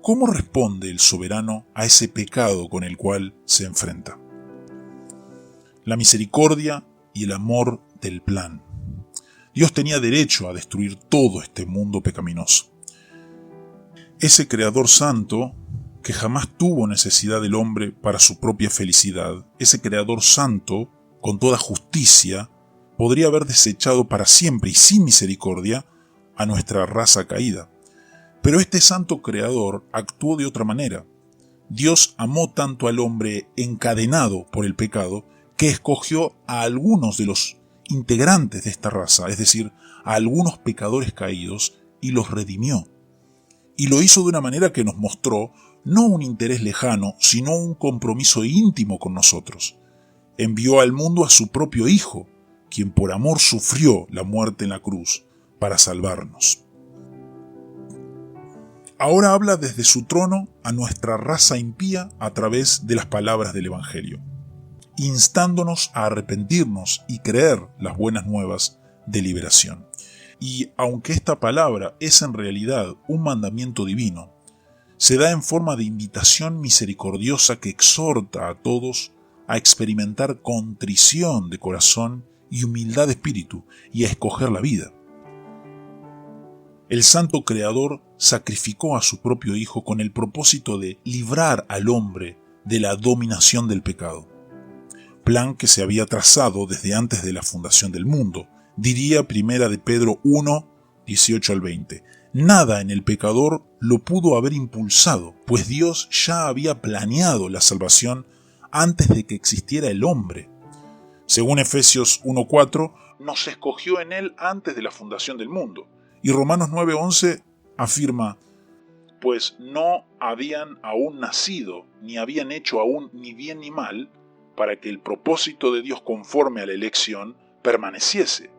¿cómo responde el soberano a ese pecado con el cual se enfrenta? La misericordia y el amor del plan. Dios tenía derecho a destruir todo este mundo pecaminoso. Ese Creador santo, que jamás tuvo necesidad del hombre para su propia felicidad, ese Creador santo, con toda justicia, podría haber desechado para siempre y sin misericordia a nuestra raza caída. Pero este santo Creador actuó de otra manera. Dios amó tanto al hombre encadenado por el pecado que escogió a algunos de los integrantes de esta raza, es decir, a algunos pecadores caídos, y los redimió. Y lo hizo de una manera que nos mostró no un interés lejano, sino un compromiso íntimo con nosotros. Envió al mundo a su propio Hijo, quien por amor sufrió la muerte en la cruz para salvarnos. Ahora habla desde su trono a nuestra raza impía a través de las palabras del Evangelio, instándonos a arrepentirnos y creer las buenas nuevas de liberación. Y aunque esta palabra es en realidad un mandamiento divino, se da en forma de invitación misericordiosa que exhorta a todos a experimentar contrición de corazón y humildad de espíritu y a escoger la vida. El santo Creador sacrificó a su propio Hijo con el propósito de librar al hombre de la dominación del pecado, plan que se había trazado desde antes de la fundación del mundo, diría Primera de Pedro 1, 18 al 20. Nada en el pecador lo pudo haber impulsado, pues Dios ya había planeado la salvación antes de que existiera el hombre. Según Efesios 1:4, nos escogió en él antes de la fundación del mundo. Y Romanos 9:11 afirma, pues no habían aún nacido, ni habían hecho aún ni bien ni mal, para que el propósito de Dios conforme a la elección permaneciese.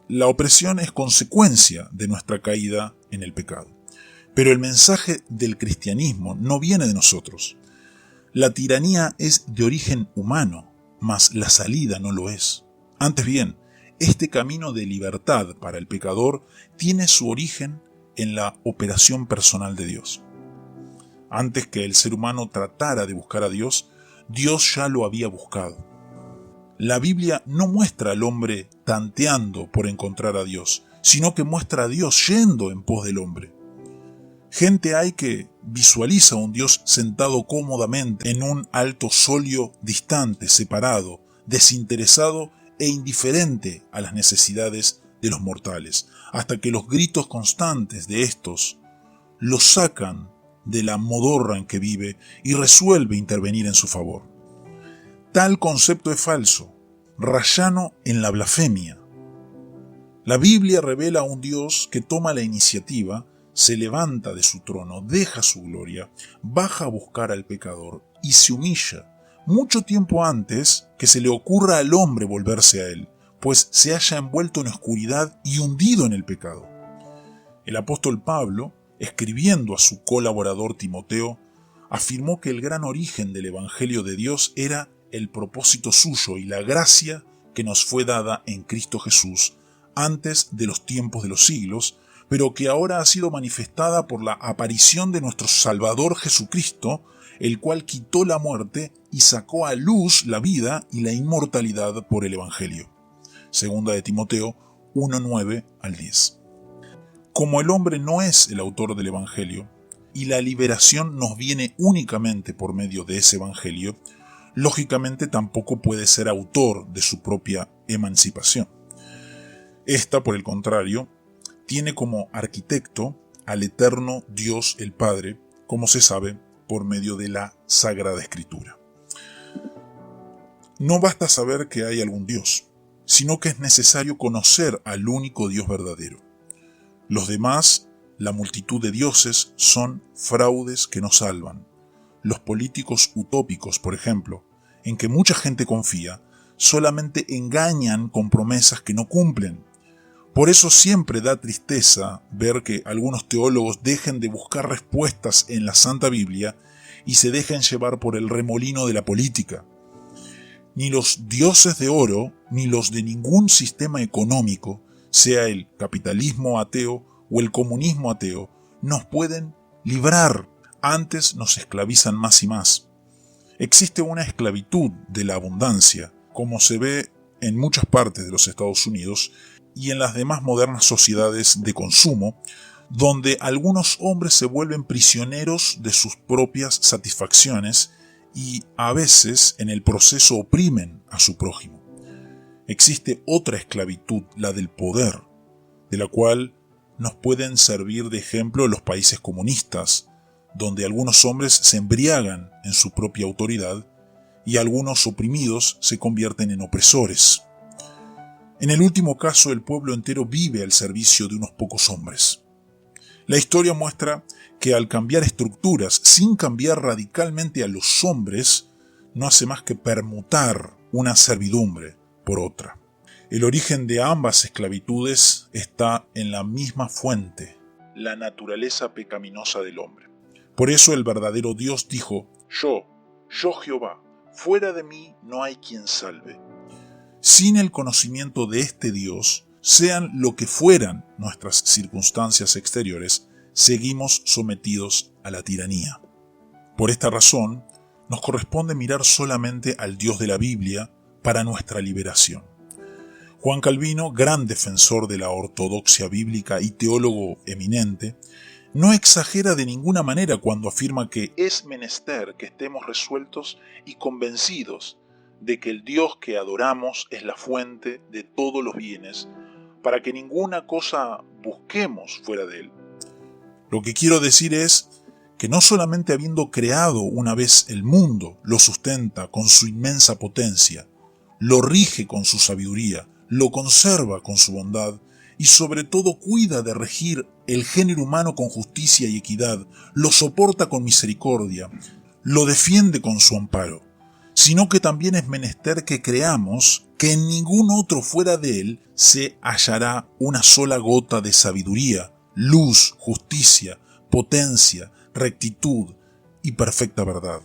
La opresión es consecuencia de nuestra caída en el pecado. Pero el mensaje del cristianismo no viene de nosotros. La tiranía es de origen humano, mas la salida no lo es. Antes bien, este camino de libertad para el pecador tiene su origen en la operación personal de Dios. Antes que el ser humano tratara de buscar a Dios, Dios ya lo había buscado. La Biblia no muestra al hombre tanteando por encontrar a Dios, sino que muestra a Dios yendo en pos del hombre. Gente hay que visualiza a un Dios sentado cómodamente en un alto solio distante, separado, desinteresado e indiferente a las necesidades de los mortales, hasta que los gritos constantes de estos los sacan de la modorra en que vive y resuelve intervenir en su favor. Tal concepto es falso, rayano en la blasfemia. La Biblia revela a un Dios que toma la iniciativa, se levanta de su trono, deja su gloria, baja a buscar al pecador y se humilla, mucho tiempo antes que se le ocurra al hombre volverse a él, pues se halla envuelto en oscuridad y hundido en el pecado. El apóstol Pablo, escribiendo a su colaborador Timoteo, afirmó que el gran origen del Evangelio de Dios era el propósito suyo y la gracia que nos fue dada en Cristo Jesús antes de los tiempos de los siglos, pero que ahora ha sido manifestada por la aparición de nuestro Salvador Jesucristo, el cual quitó la muerte y sacó a luz la vida y la inmortalidad por el Evangelio. Segunda de Timoteo 1:9 al 10. Como el hombre no es el autor del Evangelio, y la liberación nos viene únicamente por medio de ese Evangelio, lógicamente tampoco puede ser autor de su propia emancipación. Esta, por el contrario, tiene como arquitecto al eterno Dios el Padre, como se sabe por medio de la Sagrada Escritura. No basta saber que hay algún Dios, sino que es necesario conocer al único Dios verdadero. Los demás, la multitud de dioses, son fraudes que no salvan. Los políticos utópicos, por ejemplo, en que mucha gente confía, solamente engañan con promesas que no cumplen. Por eso siempre da tristeza ver que algunos teólogos dejen de buscar respuestas en la Santa Biblia y se dejen llevar por el remolino de la política. Ni los dioses de oro, ni los de ningún sistema económico, sea el capitalismo ateo o el comunismo ateo, nos pueden librar. Antes nos esclavizan más y más. Existe una esclavitud de la abundancia, como se ve en muchas partes de los Estados Unidos y en las demás modernas sociedades de consumo, donde algunos hombres se vuelven prisioneros de sus propias satisfacciones y a veces en el proceso oprimen a su prójimo. Existe otra esclavitud, la del poder, de la cual nos pueden servir de ejemplo los países comunistas, donde algunos hombres se embriagan en su propia autoridad y algunos oprimidos se convierten en opresores. En el último caso, el pueblo entero vive al servicio de unos pocos hombres. La historia muestra que al cambiar estructuras sin cambiar radicalmente a los hombres, no hace más que permutar una servidumbre por otra. El origen de ambas esclavitudes está en la misma fuente, la naturaleza pecaminosa del hombre. Por eso el verdadero Dios dijo: Yo Jehová, fuera de mí no hay quien salve. Sin el conocimiento de este Dios, sean lo que fueran nuestras circunstancias exteriores, seguimos sometidos a la tiranía. Por esta razón, nos corresponde mirar solamente al Dios de la Biblia para nuestra liberación. Juan Calvino, gran defensor de la ortodoxia bíblica y teólogo eminente, no exagera de ninguna manera cuando afirma que es menester que estemos resueltos y convencidos de que el Dios que adoramos es la fuente de todos los bienes, para que ninguna cosa busquemos fuera de él. Lo que quiero decir es que no solamente habiendo creado una vez el mundo, lo sustenta con su inmensa potencia, lo rige con su sabiduría, lo conserva con su bondad y sobre todo cuida de regir el género humano con justicia y equidad, lo soporta con misericordia, lo defiende con su amparo, sino que también es menester que creamos que en ningún otro fuera de él se hallará una sola gota de sabiduría, luz, justicia, potencia, rectitud y perfecta verdad,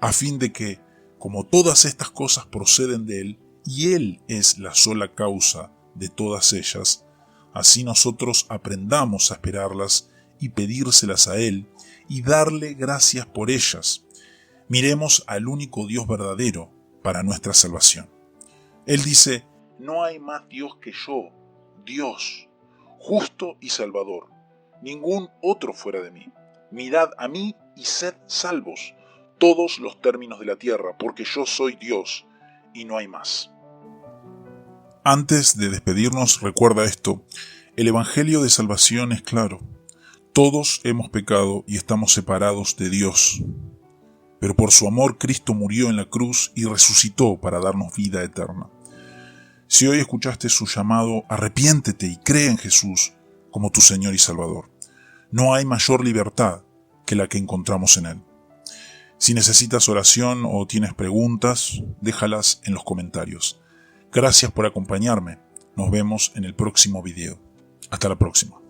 a fin de que, como todas estas cosas proceden de él, y él es la sola causa de todas ellas, así nosotros aprendamos a esperarlas y pedírselas a él y darle gracias por ellas. Miremos al único Dios verdadero para nuestra salvación. Él dice: no hay más Dios que yo, Dios, justo y salvador, ningún otro fuera de mí. Mirad a mí y sed salvos, todos los términos de la tierra, porque yo soy Dios y no hay más. Antes de despedirnos, recuerda esto: el Evangelio de salvación es claro. Todos hemos pecado y estamos separados de Dios. Pero por su amor Cristo murió en la cruz y resucitó para darnos vida eterna. Si hoy escuchaste su llamado, arrepiéntete y cree en Jesús como tu Señor y Salvador. No hay mayor libertad que la que encontramos en Él. Si necesitas oración o tienes preguntas, déjalas en los comentarios. Gracias por acompañarme. Nos vemos en el próximo video. Hasta la próxima.